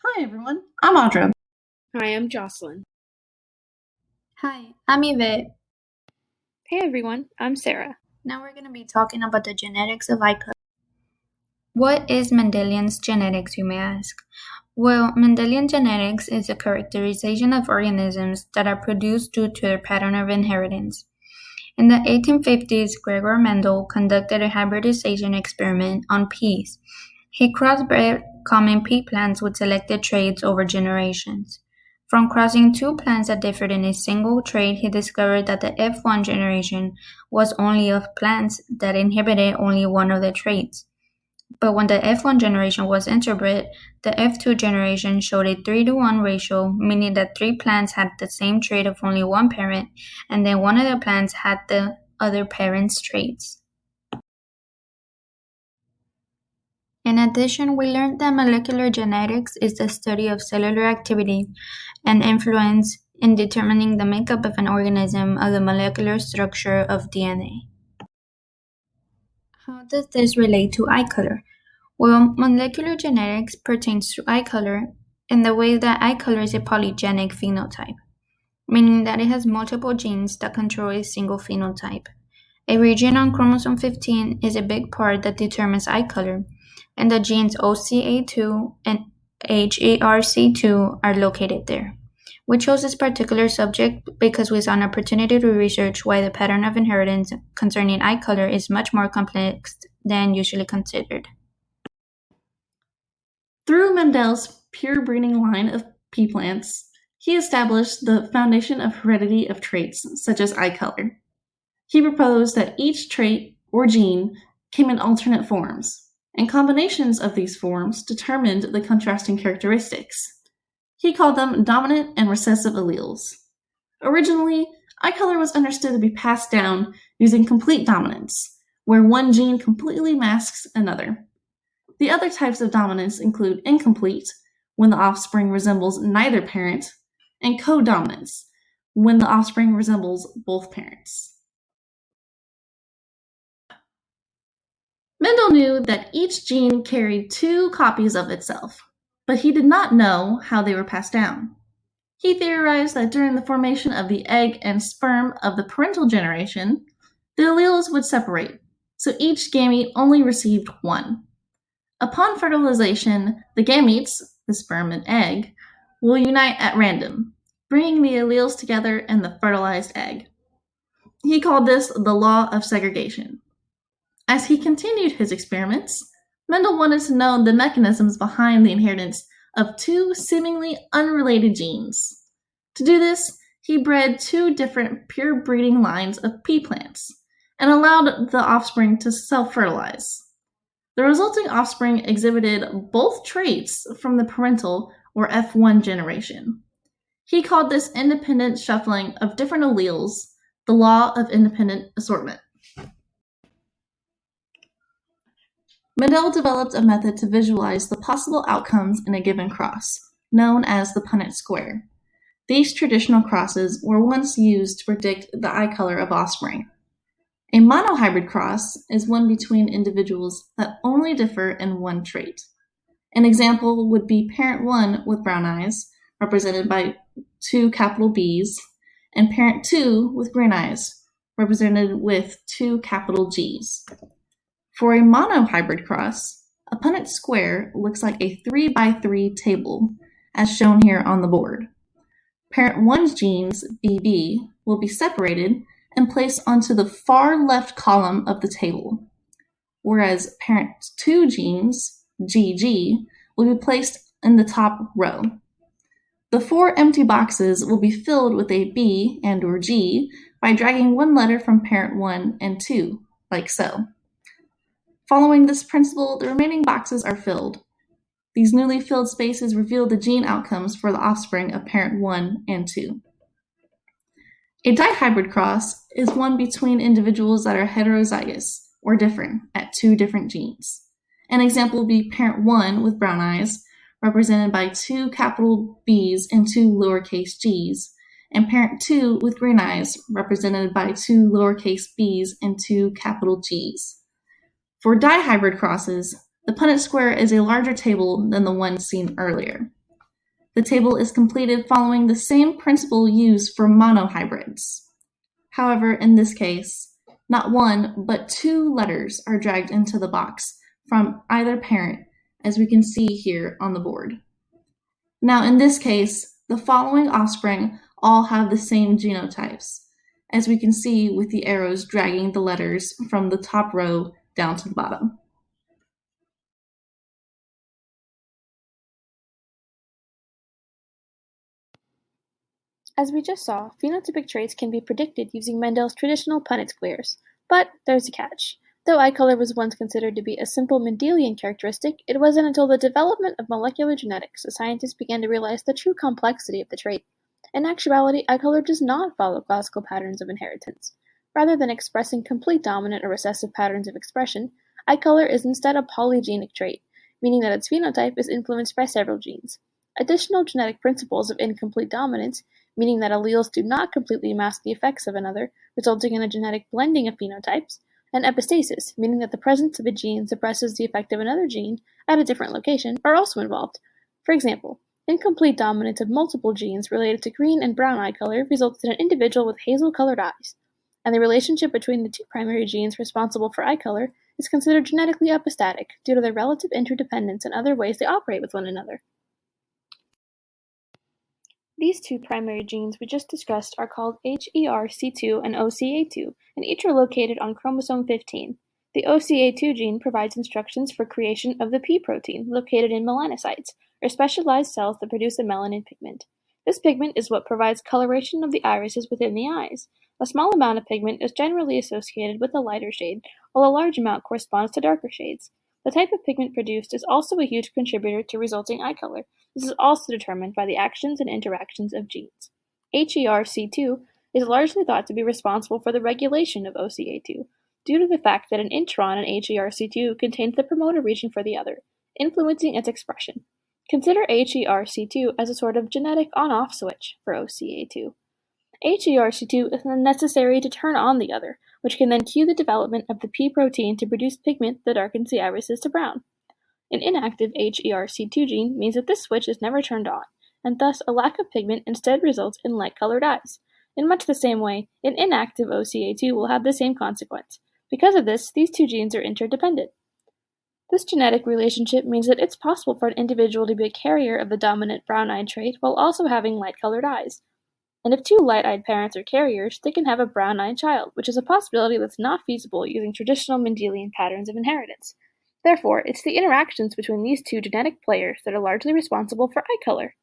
Hi everyone, I'm Audra. Hi, I'm Jocelyn. Hi, I'm Yvette. Hey everyone, I'm Sarah. Now we're going to be talking about the genetics of eye color. What is Mendelian genetics, you may ask? Well, Mendelian genetics is a characterization of organisms that are produced due to their pattern of inheritance. In the 1850s, Gregor Mendel conducted a hybridization experiment on peas. He crossbred common pea plants with selected traits over generations. From crossing two plants that differed in a single trait, he discovered that the F1 generation was only of plants that inhibited only one of the traits. But when the F1 generation was interbred, the F2 generation showed a 3-to-1 ratio, meaning that three plants had the same trait of only one parent, and then one of the plants had the other parent's traits. In addition, we learned that molecular genetics is the study of cellular activity and influence in determining the makeup of an organism of the molecular structure of DNA. How does this relate to eye color? Well, molecular genetics pertains to eye color in the way that eye color is a polygenic phenotype, meaning that it has multiple genes that control a single phenotype. A region on chromosome 15 is a big part that determines eye color, and the genes OCA2 and HERC2 are located there. We chose this particular subject because we saw an opportunity to research why the pattern of inheritance concerning eye color is much more complex than usually considered. Through Mendel's pure breeding line of pea plants, he established the foundation of heredity of traits such as eye color. He proposed that each trait or gene came in alternate forms, and combinations of these forms determined the contrasting characteristics. He called them dominant and recessive alleles. Originally, eye color was understood to be passed down using complete dominance, where one gene completely masks another. The other types of dominance include incomplete, when the offspring resembles neither parent, and codominance, when the offspring resembles both parents. Mendel knew that each gene carried two copies of itself, but he did not know how they were passed down. He theorized that during the formation of the egg and sperm of the parental generation, the alleles would separate, so each gamete only received one. Upon fertilization, the gametes, the sperm and egg, will unite at random, bringing the alleles together in the fertilized egg. He called this the law of segregation. As he continued his experiments, Mendel wanted to know the mechanisms behind the inheritance of two seemingly unrelated genes. To do this, he bred two different pure breeding lines of pea plants and allowed the offspring to self-fertilize. The resulting offspring exhibited both traits from the parental or F1 generation. He called this independent shuffling of different alleles the law of independent assortment. Mendel developed a method to visualize the possible outcomes in a given cross, known as the Punnett square. These traditional crosses were once used to predict the eye color of offspring. A monohybrid cross is one between individuals that only differ in one trait. An example would be parent 1 with brown eyes, represented by two capital B's, and parent 2 with green eyes, represented with two capital G's. For a monohybrid cross, a Punnett square looks like a 3x3 table, as shown here on the board. Parent 1's genes, BB, will be separated and placed onto the far left column of the table, whereas parent 2 genes, GG, will be placed in the top row. The four empty boxes will be filled with a B and or G by dragging one letter from parent 1 and 2, like so. Following this principle, the remaining boxes are filled. These newly filled spaces reveal the gene outcomes for the offspring of parent 1 and 2. A dihybrid cross is one between individuals that are heterozygous, or different, at two different genes. An example would be parent 1 with brown eyes, represented by two capital B's and two lowercase g's, and parent 2 with green eyes, represented by two lowercase b's and two capital G's. For dihybrid crosses, the Punnett square is a larger table than the one seen earlier. The table is completed following the same principle used for monohybrids. However, in this case, not one, but two letters are dragged into the box from either parent, as we can see here on the board. Now, in this case, the following offspring all have the same genotypes, as we can see with the arrows dragging the letters from the top row down to the bottom. As we just saw, phenotypic traits can be predicted using Mendel's traditional Punnett squares. But there's a catch. Though eye color was once considered to be a simple Mendelian characteristic, it wasn't until the development of molecular genetics that scientists began to realize the true complexity of the trait. In actuality, eye color does not follow classical patterns of inheritance. Rather than expressing complete dominant or recessive patterns of expression, eye color is instead a polygenic trait, meaning that its phenotype is influenced by several genes. Additional genetic principles of incomplete dominance, meaning that alleles do not completely mask the effects of another, resulting in a genetic blending of phenotypes, and epistasis, meaning that the presence of a gene suppresses the effect of another gene at a different location, are also involved. For example, incomplete dominance of multiple genes related to green and brown eye color results in an individual with hazel-colored eyes, and the relationship between the two primary genes responsible for eye color is considered genetically epistatic due to their relative interdependence and other ways they operate with one another. These two primary genes we just discussed are called HERC2 and OCA2, and each are located on chromosome 15. The OCA2 gene provides instructions for creation of the P protein, located in melanocytes, or specialized cells that produce a melanin pigment. This pigment is what provides coloration of the irises within the eyes. A small amount of pigment is generally associated with a lighter shade, while a large amount corresponds to darker shades. The type of pigment produced is also a huge contributor to resulting eye color. This is also determined by the actions and interactions of genes. HERC2 is largely thought to be responsible for the regulation of OCA2, due to the fact that an intron in HERC2 contains the promoter region for the other, influencing its expression. Consider HERC2 as a sort of genetic on-off switch for OCA2. HERC2 is necessary to turn on the other, which can then cue the development of the P protein to produce pigment that darkens the irises to brown. An inactive HERC2 gene means that this switch is never turned on, and thus a lack of pigment instead results in light-colored eyes. In much the same way, an inactive OCA2 will have the same consequence. Because of this, these two genes are interdependent. This genetic relationship means that it's possible for an individual to be a carrier of the dominant brown-eyed trait while also having light-colored eyes. And if two light-eyed parents are carriers, they can have a brown-eyed child, which is a possibility that's not feasible using traditional Mendelian patterns of inheritance. Therefore, it's the interactions between these two genetic players that are largely responsible for eye color.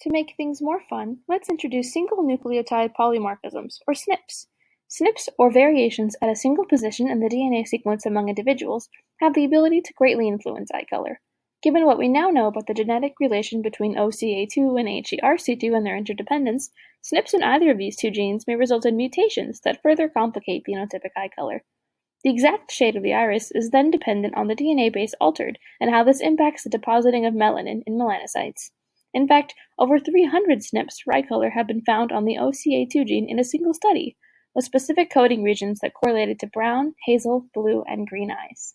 To make things more fun, let's introduce single nucleotide polymorphisms, or SNPs. SNPs, or variations at a single position in the DNA sequence among individuals, have the ability to greatly influence eye color. Given what we now know about the genetic relation between OCA2 and HERC2 and their interdependence, SNPs in either of these two genes may result in mutations that further complicate phenotypic eye color. The exact shade of the iris is then dependent on the DNA base altered and how this impacts the depositing of melanin in melanocytes. In fact, over 300 SNPs for eye color have been found on the OCA2 gene in a single study, with specific coding regions that correlated to brown, hazel, blue, and green eyes.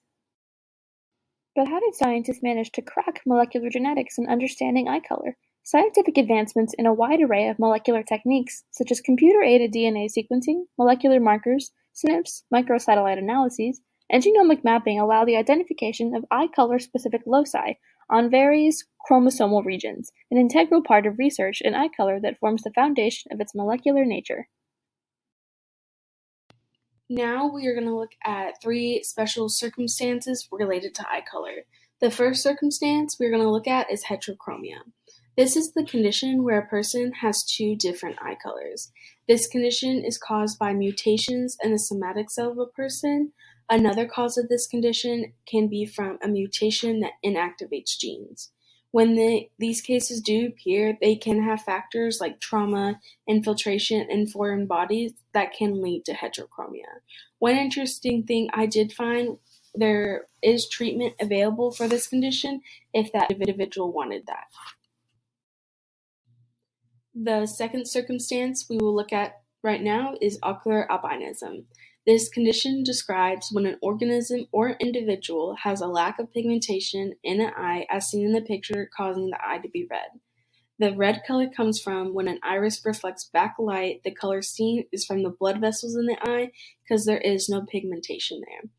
But how did scientists manage to crack molecular genetics and understanding eye color? Scientific advancements in a wide array of molecular techniques, such as computer-aided DNA sequencing, molecular markers, SNPs, microsatellite analyses, and genomic mapping allow the identification of eye color-specific loci on various chromosomal regions, an integral part of research in eye color that forms the foundation of its molecular nature. Now we are going to look at 3 special circumstances related to eye color. The first circumstance we're going to look at is heterochromia. This is the condition where a person has 2 different eye colors. This condition is caused by mutations in the somatic cell of a person. Another cause of this condition can be from a mutation that inactivates genes. When these cases do appear, they can have factors like trauma, infiltration, and foreign bodies that can lead to heterochromia. One interesting thing I did find, there is treatment available for this condition if that individual wanted that. The second circumstance we will look at right now is ocular albinism. This condition describes when an organism or individual has a lack of pigmentation in an eye as seen in the picture, causing the eye to be red. The red color comes from when an iris reflects back light. The color seen is from the blood vessels in the eye because there is no pigmentation there.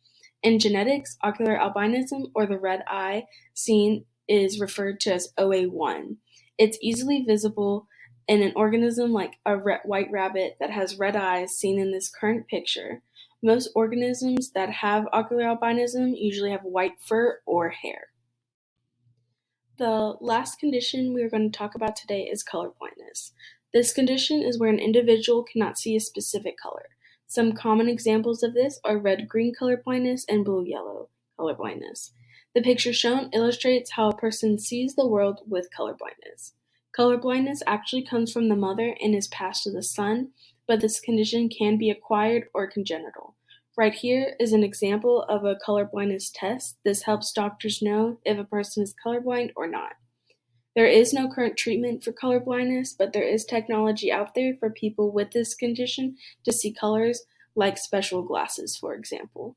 In genetics, ocular albinism, or the red eye seen, is referred to as OA1. It's easily visible in an organism like a white rabbit that has red eyes seen in this current picture. Most organisms that have ocular albinism usually have white fur or hair. The last condition we are going to talk about today is color blindness. This condition is where an individual cannot see a specific color. Some common examples of this are red-green color blindness and blue-yellow color blindness. The picture shown illustrates how a person sees the world with color blindness. Color blindness actually comes from the mother and is passed to the son, but this condition can be acquired or congenital. Right here is an example of a color blindness test. This helps doctors know if a person is colorblind or not. There is no current treatment for color blindness, but there is technology out there for people with this condition to see colors, like special glasses, for example.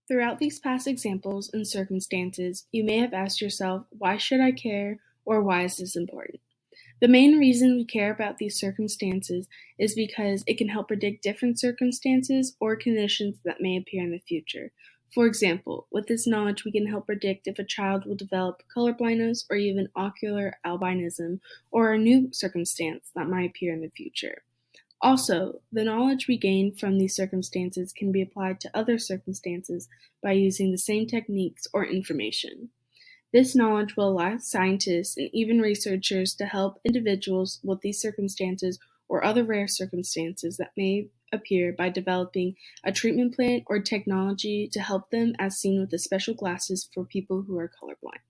Throughout these past examples and circumstances, you may have asked yourself, why should I care, or why is this important? The main reason we care about these circumstances is because it can help predict different circumstances or conditions that may appear in the future. For example, with this knowledge, we can help predict if a child will develop color blindness or even ocular albinism, or a new circumstance that might appear in the future. Also, the knowledge we gain from these circumstances can be applied to other circumstances by using the same techniques or information. This knowledge will allow scientists and even researchers to help individuals with these circumstances or other rare circumstances that may appear by developing a treatment plan or technology to help them, as seen with the special glasses for people who are colorblind.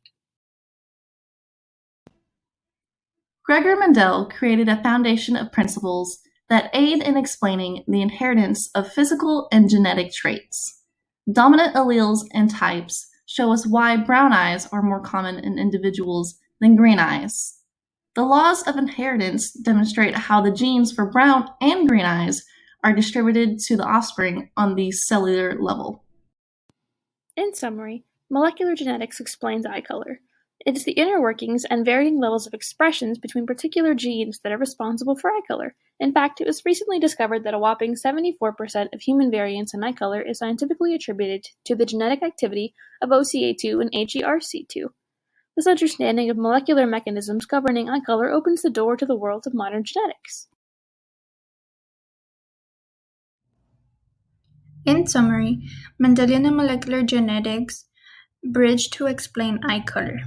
Gregor Mendel created a foundation of principles that aid in explaining the inheritance of physical and genetic traits. Dominant alleles and types show us why brown eyes are more common in individuals than green eyes. The laws of inheritance demonstrate how the genes for brown and green eyes are distributed to the offspring on the cellular level. In summary, molecular genetics explains eye color. It is the inner workings and varying levels of expressions between particular genes that are responsible for eye color. In fact, it was recently discovered that a whopping 74% of human variance in eye color is scientifically attributed to the genetic activity of OCA2 and HERC2. This understanding of molecular mechanisms governing eye color opens the door to the world of modern genetics. In summary, Mendelian and molecular genetics bridge to explain eye color.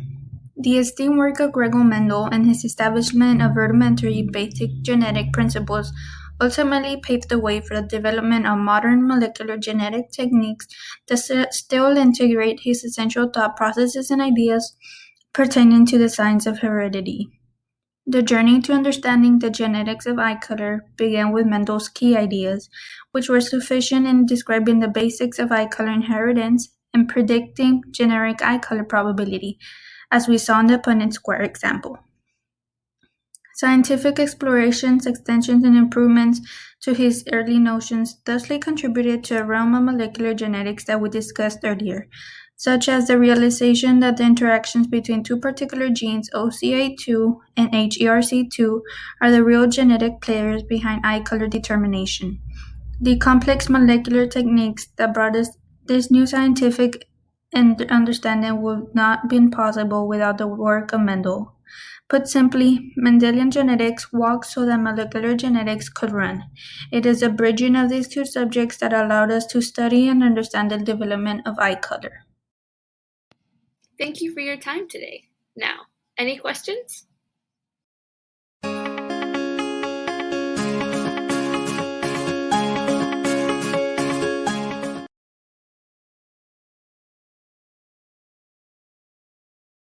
The esteemed work of Gregor Mendel and his establishment of rudimentary basic genetic principles ultimately paved the way for the development of modern molecular genetic techniques that still integrate his essential thought processes and ideas pertaining to the science of heredity. The journey to understanding the genetics of eye color began with Mendel's key ideas, which were sufficient in describing the basics of eye color inheritance and predicting generic eye color probability, as we saw in the Punnett square example. Scientific explorations, extensions, and improvements to his early notions thusly contributed to a realm of molecular genetics that we discussed earlier, such as the realization that the interactions between two particular genes, OCA2 and HERC2, are the real genetic players behind eye color determination. The complex molecular techniques that brought us this new scientific understanding would not have been possible without the work of Mendel. Put simply, Mendelian genetics walked so that molecular genetics could run. It is the bridging of these two subjects that allowed us to study and understand the development of eye color. Thank you for your time today. Now, any questions?